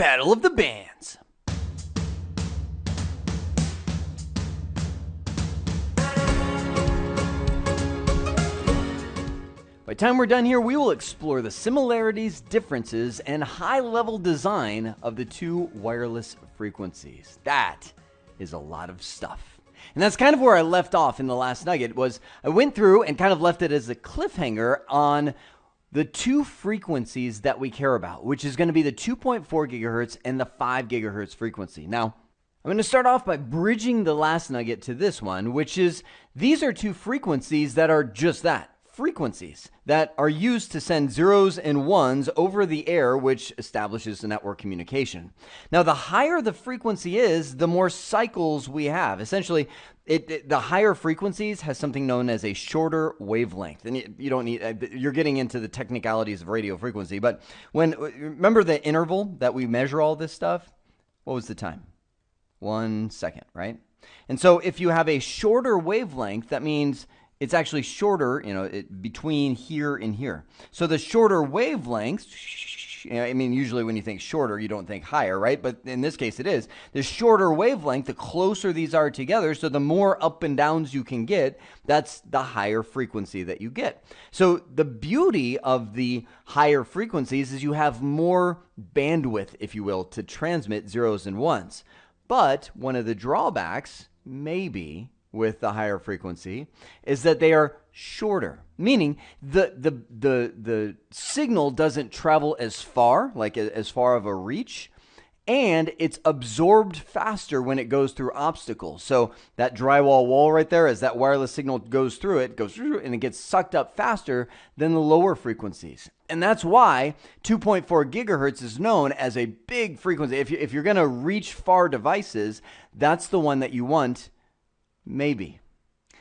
Battle of the Bands. By the time we're done here, we will explore the similarities, differences, and high-level design of the two wireless frequencies. That is a lot of stuff. And that's kind of where I left off in the last nugget. Was I went through and kind of left it as a cliffhanger on the two frequencies that we care about, which is going to be the 2.4 gigahertz and the 5 gigahertz frequency. Now, I'm going to start off by bridging the last nugget to this one, which is these are two frequencies that are just that. Frequencies that are used to send zeros and ones over the air, which establishes the network communication. Now, the higher the frequency is, the more cycles we have. Essentially, the higher frequencies has something known as a shorter wavelength. And you don't need, you're getting into the technicalities of radio frequency, but remember the interval that we measure all this stuff? What was the time? 1 second, right? And so if you have a shorter wavelength, that means it's actually shorter, between here and here. So the shorter wavelengths, usually when you think shorter, you don't think higher, right? But in this case, it is. The shorter wavelength, the closer these are together, so the more up and downs you can get, that's the higher frequency that you get. So the beauty of the higher frequencies is you have more bandwidth, if you will, to transmit zeros and ones. But one of the drawbacks, maybe, with the higher frequency is that they are shorter, meaning the signal doesn't travel as far, like as far of a reach, and it's absorbed faster when it goes through obstacles. So that drywall wall right there, as that wireless signal goes through, and it gets sucked up faster than the lower frequencies. And that's why 2.4 gigahertz is known as a big frequency. If you're going to reach far devices, that's the one that you want. Maybe.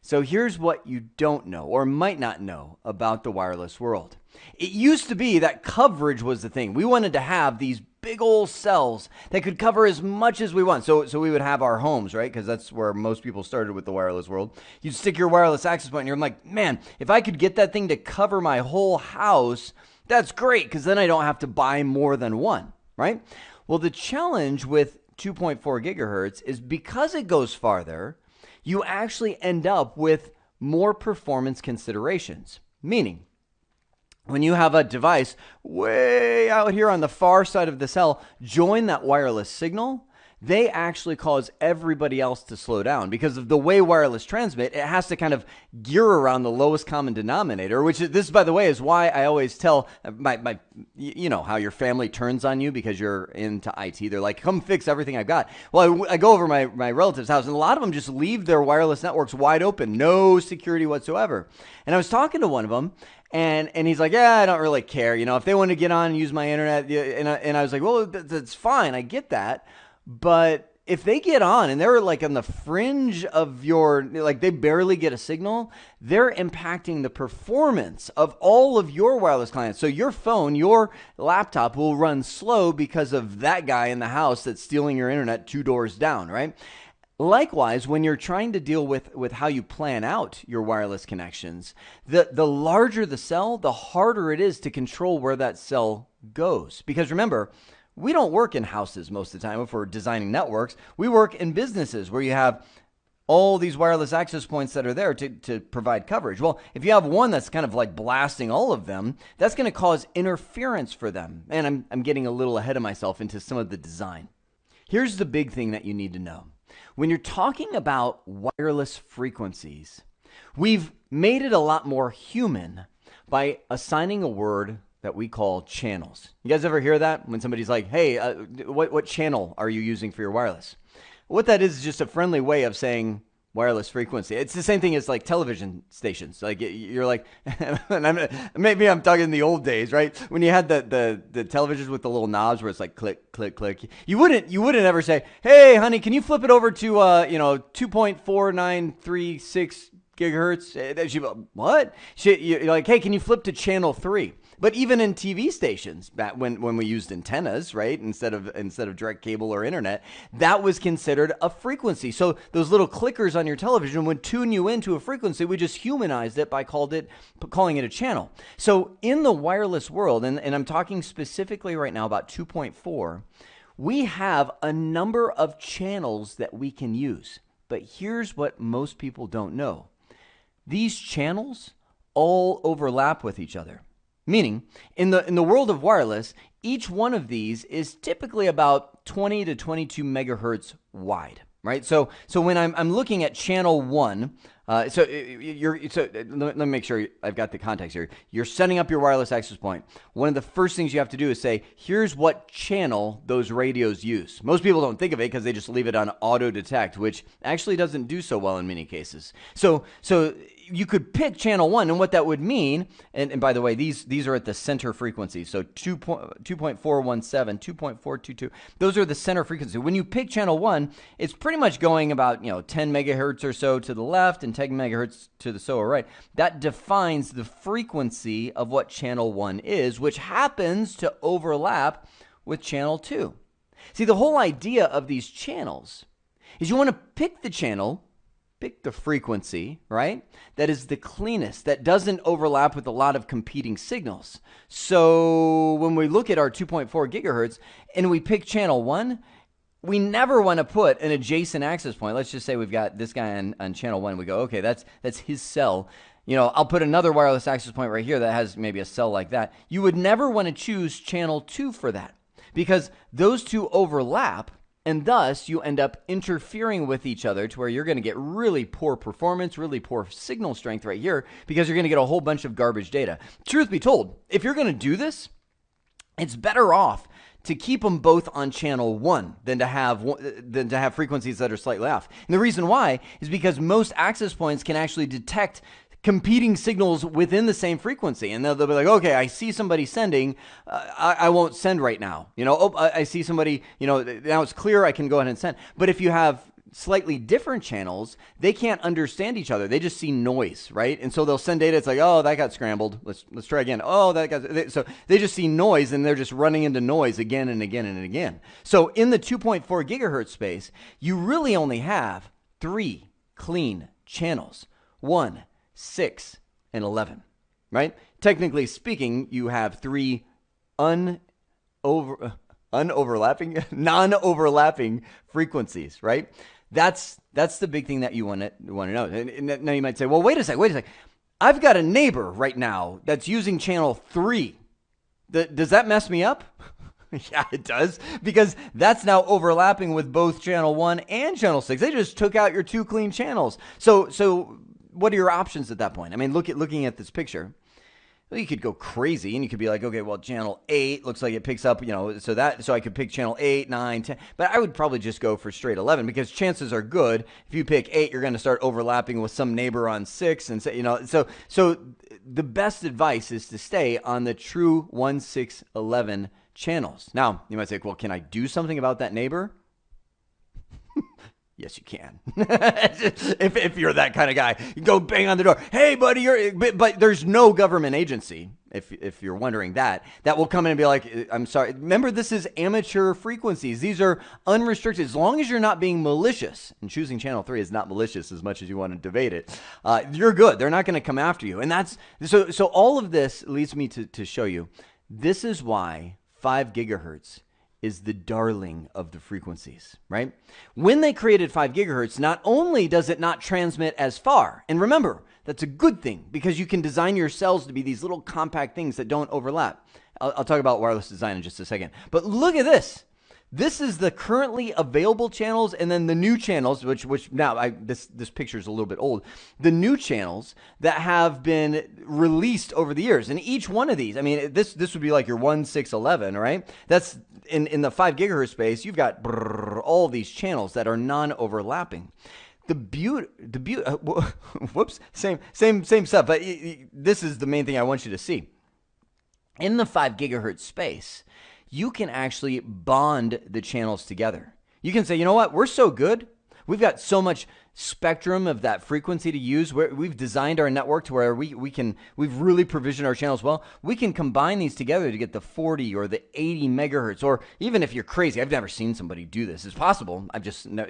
So here's what you don't know or might not know about the wireless world. It used to be that coverage was the thing. We wanted to have these big old cells that could cover as much as we want. So we would have our homes, right? Because that's where most people started with the wireless world. You'd stick your wireless access point and you're like, man, if I could get that thing to cover my whole house, that's great because then I don't have to buy more than one, right? Well, the challenge with 2.4 gigahertz is because it goes farther, you actually end up with more performance considerations. Meaning, when you have a device way out here on the far side of the cell join that wireless signal, they actually cause everybody else to slow down because of the way wireless transmit. It has to kind of gear around the lowest common denominator, which this, by the way, is why I always tell how your family turns on you because you're into IT. They're like, come fix everything I've got. Well, I go over my relative's house, and a lot of them just leave their wireless networks wide open, no security whatsoever. And I was talking to one of them, and he's like, yeah, I don't really care. If they want to get on and use my internet, and I was like, well, that's fine. I get that. But if they get on and they're like on the fringe of they barely get a signal, they're impacting the performance of all of your wireless clients. So your phone, your laptop will run slow because of that guy in the house that's stealing your internet 2 doors down, right? Likewise, when you're trying to deal with how you plan out your wireless connections, the larger the cell, the harder it is to control where that cell goes. Because remember, we don't work in houses most of the time if we're designing networks. We work in businesses where you have all these wireless access points that are there to provide coverage. Well, if you have one that's kind of like blasting all of them, that's going to cause interference for them. And I'm getting a little ahead of myself into some of the design. Here's the big thing that you need to know. When you're talking about wireless frequencies, we've made it a lot more human by assigning a word that we call channels. You guys ever hear that? When somebody's like, hey, what channel are you using for your wireless? What that is just a friendly way of saying wireless frequency. It's the same thing as like television stations. Like you're like, maybe I'm talking the old days, right? When you had the televisions with the little knobs where it's like click, click, click. You wouldn't ever say, hey, honey, can you flip it over to 2.4936 gigahertz? What? You're like, hey, can you flip to channel 3? But even in TV stations, back when we used antennas, right, instead of direct cable or internet, that was considered a frequency. So those little clickers on your television would tune you into a frequency. We just humanized it by calling it a channel. So in the wireless world, and I'm talking specifically right now about 2.4, we have a number of channels that we can use. But here's what most people don't know. These channels all overlap with each other. Meaning, in the world of wireless, each one of these is typically about 20 to 22 megahertz wide, right? So when I'm looking at channel 1, let me make sure I've got the context here. You're setting up your wireless access point. One of the first things you have to do is say, here's what channel those radios use. Most people don't think of it because they just leave it on auto detect, which actually doesn't do so well in many cases. So you could pick channel 1, and what that would mean, and by the way, these are at the center frequency, so 2.417, 2.422, those are the center frequency. When you pick channel 1, it's pretty much going about 10 megahertz or so to the left and 10 megahertz to the so right. That defines the frequency of what channel 1 is, which happens to overlap with channel 2. See, the whole idea of these channels is you want to pick the channel, pick the frequency, right? That is the cleanest, that doesn't overlap with a lot of competing signals. So when we look at our 2.4 gigahertz and we pick channel 1, we never want to put an adjacent access point. Let's just say we've got this guy on channel 1. We go, okay, that's his cell. I'll put another wireless access point right here that has maybe a cell like that. You would never want to choose channel 2 for that because those two overlap. And thus, you end up interfering with each other to where you're going to get really poor performance, really poor signal strength right here because you're going to get a whole bunch of garbage data. Truth be told, if you're going to do this, it's better off to keep them both on channel 1 than to have frequencies that are slightly off. And the reason why is because most access points can actually detect competing signals within the same frequency. And they'll be like, okay, I see somebody sending, I won't send right now. I see somebody, now it's clear, I can go ahead and send. But if you have slightly different channels, they can't understand each other. They just see noise, right? And so they'll send data. It's like, oh, that got scrambled. Let's try again. Oh, so they just see noise and they're just running into noise again and again and again. So in the 2.4 gigahertz space, you really only have 3 clean channels. 1, 6, and 11, right? Technically speaking, you have 3 non-overlapping frequencies, right? That's the big thing that you want to know. And now you might say, well, wait a sec. I've got a neighbor right now that's using channel 3. Does that mess me up? Yeah, it does, because that's now overlapping with both channel 1 and channel 6. They just took out your 2 clean channels. So what are your options at that point? I mean, looking at this picture, well, you could go crazy and you could be like, okay, well, channel 8 looks like it picks up, so I could pick channel 8, 9, 10, but I would probably just go for straight 11 because chances are good if you pick 8, you're going to start overlapping with some neighbor on 6 and say, so the best advice is to stay on the true 1, 6, 11 channels. Now, you might say, well, can I do something about that neighbor? Yes, you can. if you're that kind of guy, you go bang on the door. Hey, buddy, but there's no government agency, if you're wondering that will come in and be like, I'm sorry. Remember, this is amateur frequencies. These are unrestricted. As long as you're not being malicious, and choosing channel 3 is not malicious as much as you want to debate it, you're good. They're not going to come after you. And that's so all of this leads me to show you. This is why 5 gigahertz is the darling of the frequencies, right? When they created 5 gigahertz, not only does it not transmit as far, and remember, that's a good thing because you can design your cells to be these little compact things that don't overlap. I'll talk about wireless design in just a second. But look at this. This is the currently available channels, and then the new channels, which now this picture is a little bit old. The new channels that have been released over the years, and each one of these, I mean, this would be like your 1, 6, 11, right? That's in the 5 gigahertz space. You've got all these channels that are non-overlapping. Whoops, same stuff. But this is the main thing I want you to see. In the 5 gigahertz space, you can actually bond the channels together. You can say, you know what, we're so good. We've got so much spectrum of that frequency to use. We've designed our network to where we've really provisioned our channels well. We can combine these together to get the 40 or the 80 megahertz, or even if you're crazy, I've never seen somebody do this. It's possible.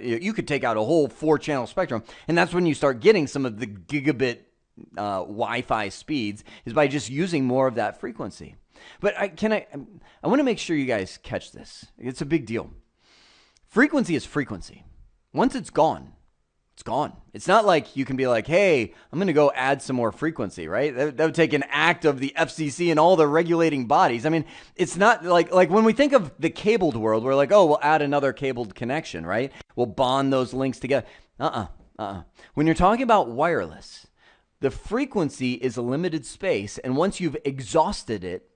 You could take out a whole 4-channel spectrum, and that's when you start getting some of the gigabit Wi-Fi speeds, is by just using more of that frequency. But I want to make sure you guys catch this. It's a big deal. Frequency is frequency. Once it's gone, it's gone. It's not like you can be like, hey, I'm going to go add some more frequency, right? That would take an act of the FCC and all the regulating bodies. I mean, it's not like when we think of the cabled world, we're like, oh, we'll add another cabled connection, right? We'll bond those links together. When you're talking about wireless, the frequency is a limited space, and once you've exhausted it,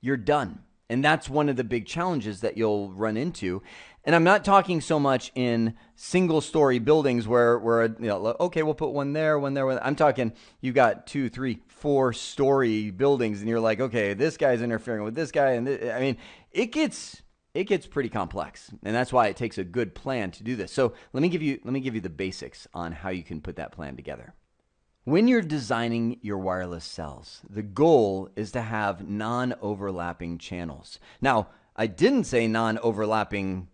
you're done. And that's one of the big challenges that you'll run into. And I'm not talking so much in single-story buildings where okay, we'll put one there, one there. I'm talking you got 2, 3, 4-story buildings, and you're like, okay, this guy's interfering with this guy, and I mean, it gets pretty complex, and that's why it takes a good plan to do this. So let me give you the basics on how you can put that plan together. When you're designing your wireless cells, the goal is to have non-overlapping channels. Now, I didn't say non-overlapping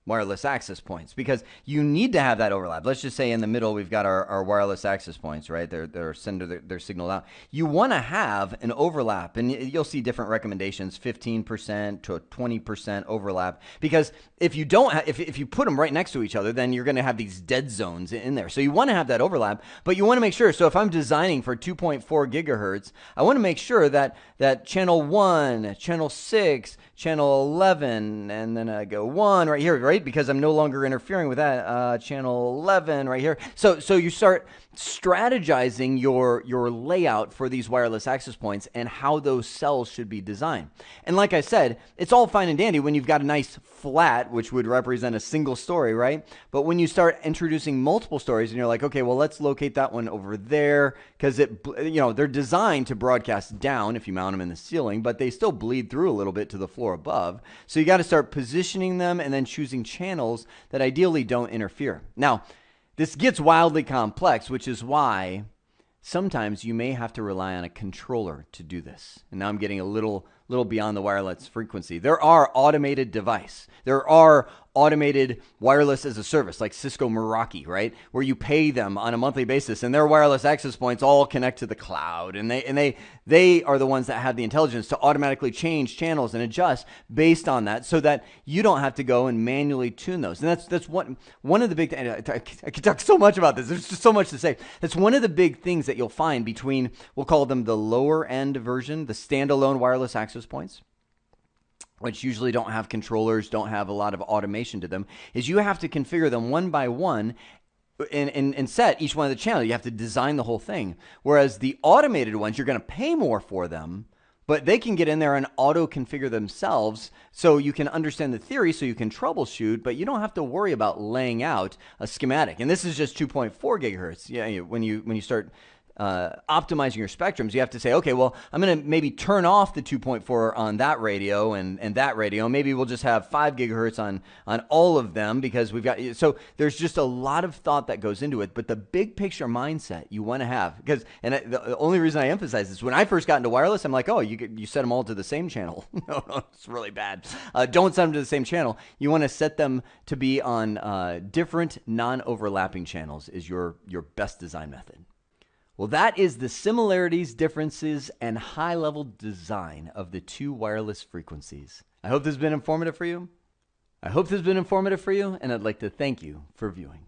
wireless access points because you need to have that overlap. Let's just say in the middle we've got our wireless access points, right? They're signaled out. You want to have an overlap, and you'll see different recommendations, 15% to 20% overlap, because if you don't if you put them right next to each other, then you're going to have these dead zones in there. So you want to have that overlap, but you want to make sure. So if I'm designing for 2.4 gigahertz, I want to make sure that channel 1, channel 6, channel 11, and then I go 1 right here, right? Because I'm no longer interfering with that, channel 11 right here. So you start strategizing your layout for these wireless access points and how those cells should be designed. And like I said, it's all fine and dandy when you've got a nice flat, which would represent a single story, right? But when you start introducing multiple stories and you're like, okay, well, let's locate that one over there, because they're designed to broadcast down if you mount them in the ceiling, but they still bleed through a little bit to the floor above. So you got to start positioning them and then choosing channels that ideally don't interfere. Now, this gets wildly complex, which is why sometimes you may have to rely on a controller to do this. And now I'm getting a little beyond the wireless frequency. There are automated devices. There are automated wireless as a service like Cisco Meraki, right? Where you pay them on a monthly basis and their wireless access points all connect to the cloud. And they are the ones that have the intelligence to automatically change channels and adjust based on that so that you don't have to go and manually tune those. And that's one of the big things. I could talk so much about this. There's just so much to say. That's one of the big things that you'll find between, we'll call them the lower end version, the standalone wireless access points, which usually don't have controllers, don't have a lot of automation to them, is you have to configure them one by one and set each one of the channels. You have to design the whole thing. Whereas the automated ones, you're going to pay more for them, but they can get in there and auto-configure themselves so you can understand the theory, so you can troubleshoot, but you don't have to worry about laying out a schematic. And this is just 2.4 gigahertz. Yeah, when you start optimizing your spectrums, you have to say, okay, well, I'm going to maybe turn off the 2.4 on that radio and that radio. Maybe we'll just have 5 gigahertz on all of them because we've got, so there's just a lot of thought that goes into it. But the big picture mindset you want to have, because, and the only reason I emphasize this, when I first got into wireless, I'm like, oh, you set them all to the same channel. No, it's really bad. Don't set them to the same channel. You want to set them to be on different non-overlapping channels is your best design method. Well, that is the similarities, differences, and high-level design of the two wireless frequencies. I hope this has been informative for you. And I'd like to thank you for viewing.